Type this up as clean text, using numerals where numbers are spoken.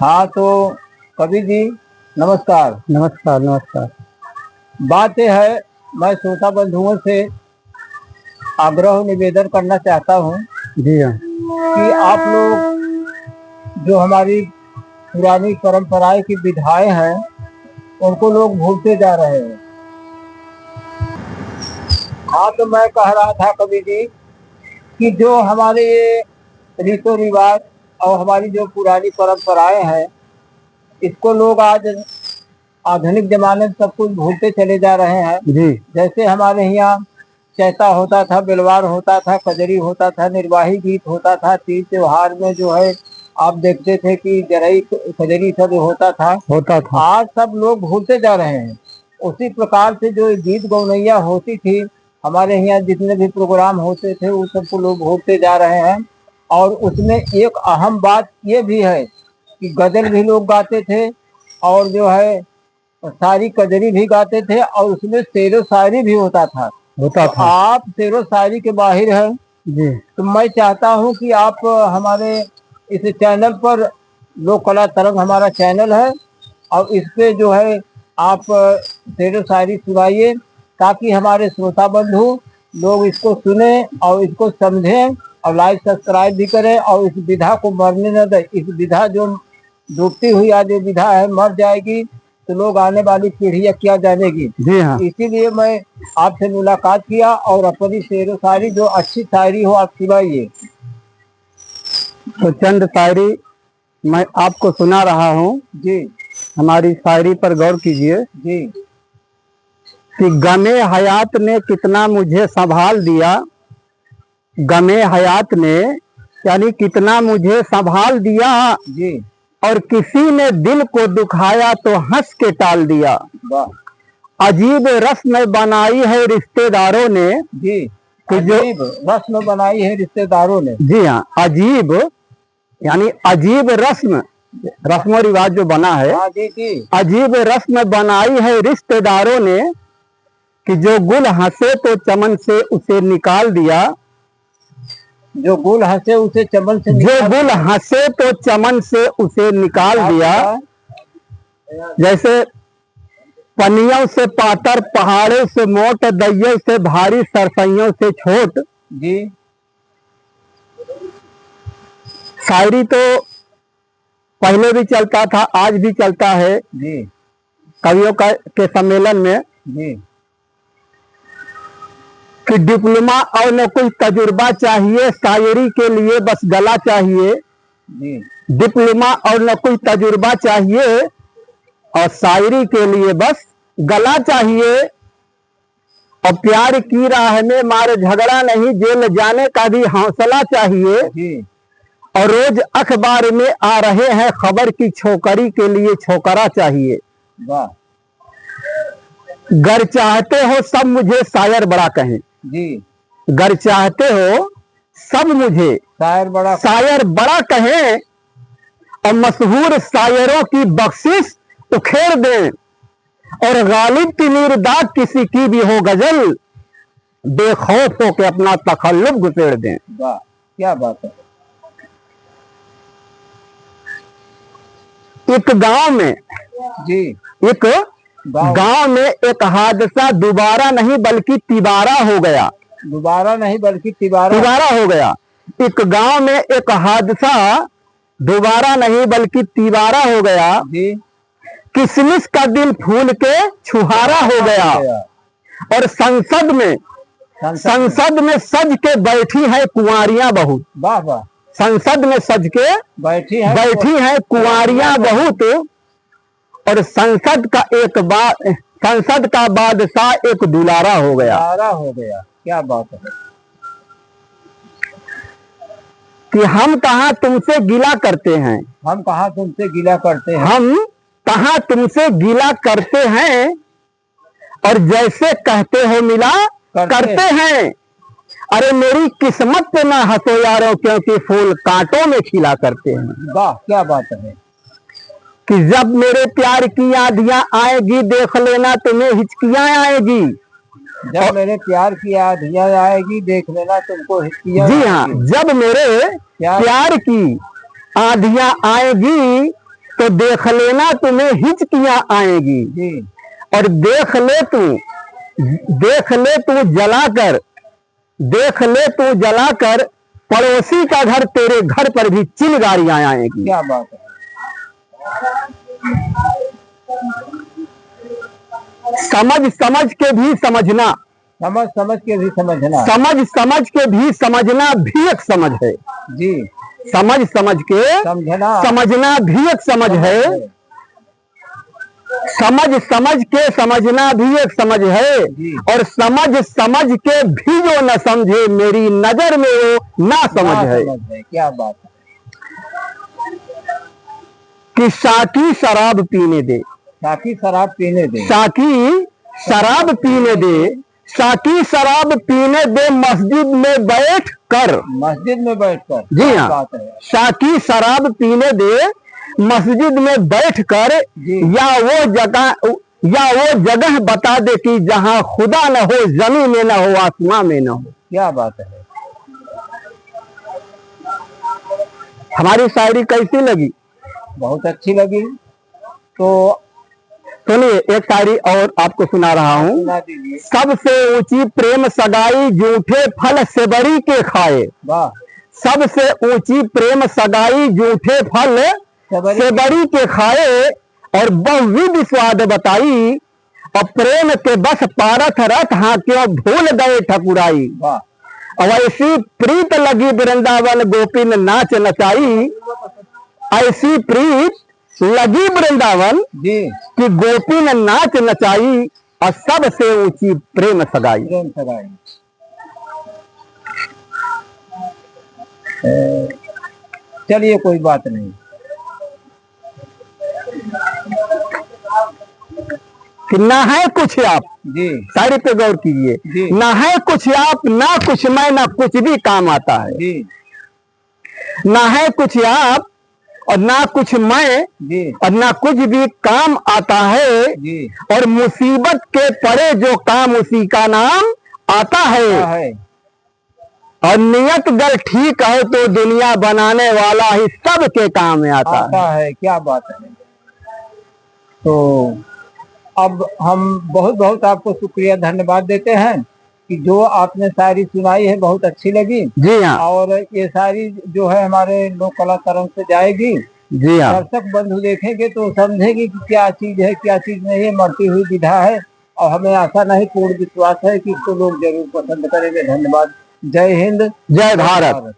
हाँ तो कवि जी नमस्कार। नमस्कार नमस्कार। बात यह है, मैं श्रोता बंधुओं से आग्रह निवेदन करना चाहता हूँ जी हाँ। कि आप लोग जो हमारी पुरानी परंपराएं की विधाएं हैं उनको लोग भूलते जा रहे हैं। हाँ तो मैं कह रहा था कवि जी कि जो हमारे ये रीतो रिवाज और हमारी जो पुरानी परंपराएं हैं इसको लोग आज आधुनिक जमाने में सब कुछ भूलते चले जा रहे हैं। जी जैसे हमारे यहाँ चैता होता था, बिलवार होता था, कजरी होता था, निर्वाही गीत होता था, तीज त्योहार में जो है आप देखते थे कि जरई कजरी सब होता था। आज सब लोग भूलते जा रहे हैं। उसी प्रकार से जो गीत गौनैया होती थी हमारे यहाँ जितने भी प्रोग्राम होते थे वो सबको लोग भूलते जा रहे हैं। और उसमें एक अहम बात ये भी है कि गजल भी लोग गाते थे और जो है सारी कजरी भी गाते थे और उसमें शेरो शायरी भी होता था। आप शेरो शायरी के माहिर हैं जी। तो मैं चाहता हूं कि आप हमारे इस चैनल पर लोक कला तरंग हमारा चैनल है और इस पे जो है आप शेरो शायरी सुनाइए ताकि हमारे श्रोता बंधु लोग इसको सुने और इसको समझें और लाइक सब्सक्राइब भी करें और इस विधा को मरने न दें। इस विधा जो डूबती हुई आज ये विधा है मर जाएगी तो लोग आने वाली पीढ़ियां क्या जानेगी। जी हाँ। इसीलिए मैं आपसे मुलाकात किया और अपनी शेरो शायरी जो अच्छी शायरी हो आप सुनाइए। तो चंद शायरी मैं आपको सुना रहा हूँ जी। हमारी शायरी पर गौर कीजिए जी। कि गमे हयात ने कितना मुझे संभाल दिया। गमे हयात ने यानी कितना मुझे संभाल दिया जी। और किसी ने दिल को दुखाया तो हंस के टाल दिया। वाह। अजीब रस्म बनाई है रिश्तेदारों ने। जी। जो अजीब रस्म बनाई है रिश्तेदारों ने। जी हाँ। अजीब यानी अजीब रस्म रस्म रिवाज जो बना है। हाँ जी जी। अजीब रस्म बनाई है रिश्तेदारों ने कि जो गुल हंसे तो चमन से उसे निकाल दिया। जो गुल हंसे उसे चमन से जो गुल हंसे तो चमन से उसे निकाल दिया। जैसे पनियों से पातर, पहाड़ों से मोट, दैयों से भारी, सरसइयों से छोट। जी। शायरी तो पहले भी चलता था आज भी चलता है जी। कवियों के सम्मेलन में जी। कि डिप्लोमा और न कोई तजुर्बा चाहिए, शायरी के लिए बस गला चाहिए। जी। डिप्लोमा और न कोई तजुर्बा चाहिए और शायरी के लिए बस गला चाहिए। और प्यार की राह में मार झगड़ा नहीं, जेल जाने का भी हौसला चाहिए। जी। और रोज अखबार में आ रहे हैं खबर की छोकरी के लिए छोकरा चाहिए। वाह। गर चाहते हो सब मुझे शायर बड़ा कहें। जी। गर चाहते हो सब मुझे शायर बड़ा कहें और मशहूर शायरों की बख्शिश उखेड़ दें। और गालिब की नीरदाग किसी की भी हो गजल, बेखौफ हो के अपना तखल्लुफ गुसेड़ दें। वाह क्या बात है। एक गांव में जी। एक गांव में एक हादसा दोबारा नहीं बल्कि तिबारा हो गया। दोबारा नहीं बल्कि तिबारा हो गया। एक गांव में एक हादसा दोबारा नहीं बल्कि तिबारा हो गया। जी। किसमिस का दिल फूल के छुहारा हो गया। और संसद में सज के बैठी है कुंवारियां बहुत। वाह वाह। संसद में सज के बैठी है कुंवारियां बहुत। और संसद का बादशाह एक दुलारा हो गया। क्या बात है कि हम कहाँ तुमसे गिला करते हैं। हम कहाँ तुमसे गिला करते हैं। हम कहाँ तुमसे गिला करते हैं और जैसे कहते हो मिला करते हैं। अरे मेरी किस्मत पे ना हंसो यारो क्योंकि फूल कांटों में खिला करते हैं। वाह क्या बात है कि जब मेरे प्यार की आंधियां आएगी देख लेना तुम्हें हिचकियां आएगी। जब मेरे प्यार की आंधियां आएगी देख लेना तुमको हिचकियां। जी हाँ। जब मेरे प्यार की आंधियां आएगी तो देख लेना तुम्हें हिचकियां आएगी जी। और देख ले तू जलाकर, देख ले तू जलाकर पड़ोसी का घर, तेरे घर पर भी चिंगारियां आएगी। क्या बात है। समझ समझ के भी समझना, समझ समझ के भी समझना, समझ समझ के भी समझना भी एक समझ है जी। समझ समझ के समझना समझना भी एक समझ है, समझ समझ के समझना भी एक समझ है। जी। और समझ समझ के भी जो न समझे, मेरी नजर में वो ना समझ है। क्या बात है। कि साकी शराब पीने दे, साकी शराब पीने दे, साकी शराब पीने दे, साकी शराब पीने दे मस्जिद में बैठ कर, मस्जिद में बैठकर। जी हाँ, बात है। साकी शराब पीने दे मस्जिद में बैठ कर, या वो जगह बता दे कि जहां खुदा न हो, जमीन में न हो, आसमां में न हो। क्या बात है। हमारी शायरी कैसी लगी? बहुत अच्छी लगी। तो सुनिए, एक शायरी और आपको सुना रहा हूँ। सबसे ऊंची प्रेम सगाई झूठे फल सेबरी के खाए। वाह। सबसे ऊंची प्रेम सगाई झूठे फल सेबरी के खाए, और बहुविध स्वाद बताई, और प्रेम के बस पारथ रथ, हाँ क्यों भूल गए ठकुराई। वाह। ऐसी प्रीत लगी वृंदावन गोपिन नाच नचाई, ऐसी प्रीत लगी वृंदावन जी कि गोपिन नाच नचाई, और सबसे ऊंची प्रेम सगाई। प्रेम सगाई। चलिए कोई बात नहीं। कि ना है कुछ आप, जी शायरी पे गौर कीजिए, ना है कुछ आप, ना कुछ मैं, ना कुछ भी काम आता है। जी। ना है कुछ आप और ना कुछ मैं, जी। और ना कुछ भी काम आता है। जी। और मुसीबत के पड़े जो काम, उसी का नाम आता है। और नियत अगर ठीक है तो दुनिया बनाने वाला ही सबके काम में आता है। क्या बात है। तो अब हम बहुत बहुत आपको शुक्रिया धन्यवाद देते हैं कि जो आपने शायरी सुनाई है बहुत अच्छी लगी। जी हाँ। और ये शायरी जो है हमारे लोक कला तरंग से जाएगी। जी हाँ। दर्शक बंधु देखेंगे तो समझेंगे कि क्या चीज है क्या चीज नहीं है, मरती हुई विधा है। और हमें आशा नहीं पूर्ण विश्वास है कि इसको लोग जरूर पसंद करेंगे। धन्यवाद। जय हिंद, जय भारत।